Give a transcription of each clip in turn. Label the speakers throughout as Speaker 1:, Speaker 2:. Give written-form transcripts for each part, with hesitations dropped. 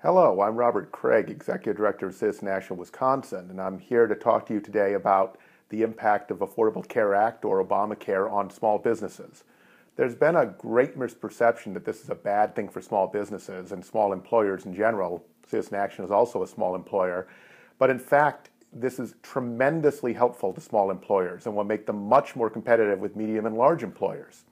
Speaker 1: Hello, I'm Robert Kraig, Executive Director of Citizens National Wisconsin, and I'm here to talk to you today about the impact of Affordable Care Act, or Obamacare, on small businesses. There's been a great misperception that this is a bad thing for small businesses and small employers in general. Citizens National is also a small employer, but in fact, this is tremendously helpful to small employers and will make them much more competitive with medium and large employers.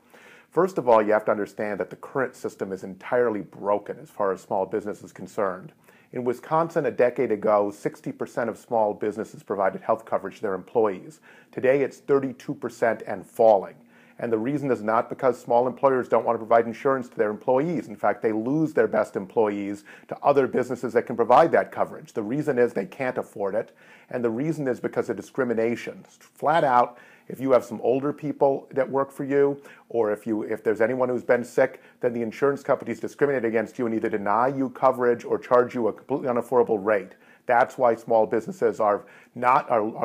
Speaker 1: First of all, you have to understand that the current system is entirely broken as far as small business is concerned. In Wisconsin, a decade ago, 60% of small businesses provided health coverage to their employees. Today, it's 32% and falling. And the reason is not because small employers don't want to provide insurance to their employees. In fact, they lose their best employees to other businesses that can provide that coverage. The reason is they can't afford it. And the reason is because of discrimination. Flat out, if you have some older people that work for you, or if there's anyone who's been sick, then the insurance companies discriminate against you and either deny you coverage or charge you a completely unaffordable rate. That's why small businesses are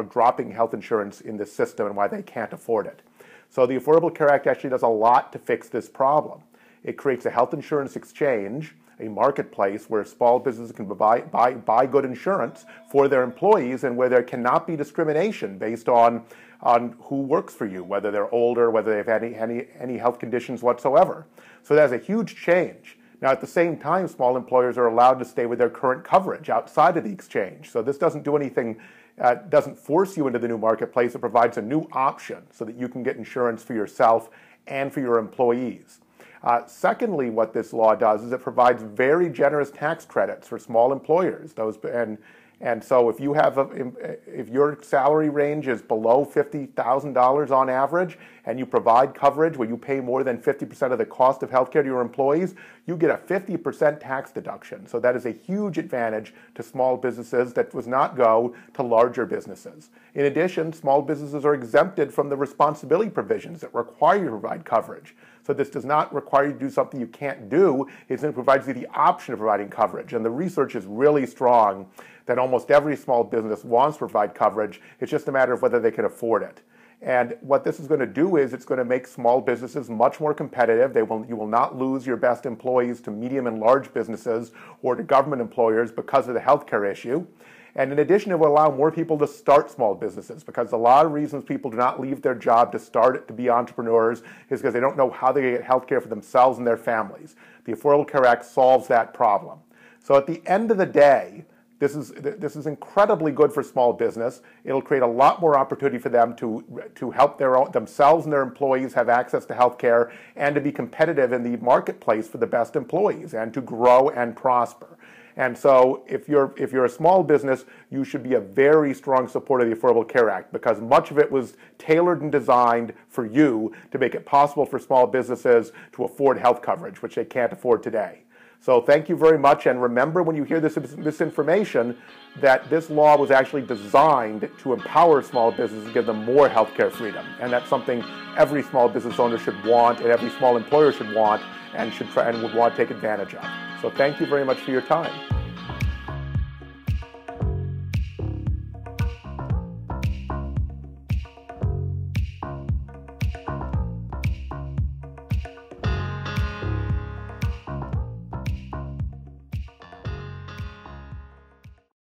Speaker 1: dropping health insurance in this system and why they can't afford it. So the Affordable Care Act actually does a lot to fix this problem. It creates a health insurance exchange, a marketplace where small businesses can buy good insurance for their employees, and where there cannot be discrimination based on who works for you, whether they're older, whether they've had any health conditions whatsoever. So that's a huge change. Now, at the same time, small employers are allowed to stay with their current coverage outside of the exchange. So this doesn't do anything, doesn't force you into the new marketplace. It provides a new option so that you can get insurance for yourself and for your employees. Secondly, what this law does is it provides very generous tax credits for small employers. And so if your salary range is below $50,000 on average, and you provide coverage where you pay more than 50% of the cost of healthcare to your employees, you get a 50% tax deduction. So that is a huge advantage to small businesses that does not go to larger businesses. In addition, small businesses are exempted from the responsibility provisions that require you to provide coverage. So this does not require you to do something you can't do. It simply provides you the option of providing coverage. And the research is really strong that almost every small business wants to provide coverage. It's just a matter of whether they can afford it. And what this is going to do is it's going to make small businesses much more competitive. You will not lose your best employees to medium and large businesses or to government employers because of the healthcare issue. And in addition, it will allow more people to start small businesses, because a lot of reasons people do not leave their job to start it, to be entrepreneurs, is because they don't know how they get health care for themselves and their families. The Affordable Care Act solves that problem. So at the end of the day, this is incredibly good for small business. It'll create a lot more opportunity for them to help themselves and their employees have access to health care and to be competitive in the marketplace for the best employees and to grow and prosper. And so if you're a small business, you should be a very strong supporter of the Affordable Care Act, because much of it was tailored and designed for you to make it possible for small businesses to afford health coverage, which they can't afford today. So thank you very much, and remember, when you hear this information, that this law was actually designed to empower small businesses and give them more health care freedom. And that's something every small business owner should want, and every small employer should want, and would want to take advantage of. So thank you very much for your time.